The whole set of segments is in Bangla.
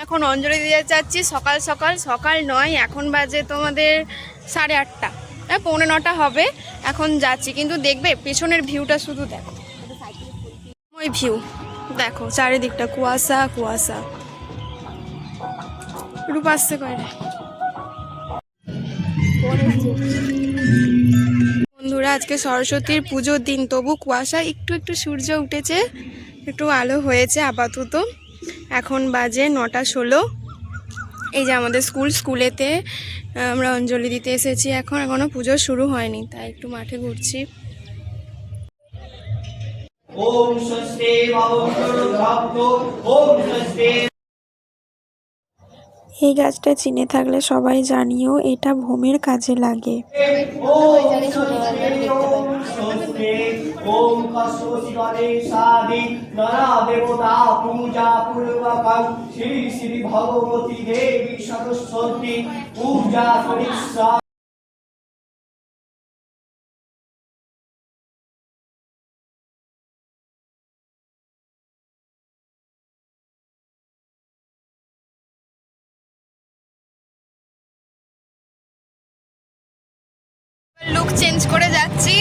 এখন অঞ্জলি দিতে যাচ্ছি সকাল সকাল, সকাল নয়, এখন বাজে তোমাদের 8:30, 8:45 হবে। এখন যাচ্ছি, কিন্তু দেখবে পেছনের ভিউটা শুধু দেখো, ওই ভিউ দেখো, চারিদিকটা কুয়াশা কুয়াশা। রূপ আসছে কয়টা। বন্ধুরা আজকে সরস্বতীর পুজোর দিন, তবু কুয়াশা, একটু একটু সূর্য উঠেছে, একটু আলো হয়েছে আপাতত। এখন বাজে 9:16। এই যে আমাদের স্কুলেতে আমরা অঞ্জলি দিতে এসেছি। এখনো পুজো শুরু হয়নি, তাই একটু মাঠে ঘুরছি। ওম স্বস্তি ওম স্বস্তি। এই গাছটা চিনে থাকলে সবাই জানিও, এটা ভূমির কাজে লাগে। লুক চেঞ্জ করে যাচ্ছি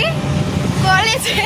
কলেজে।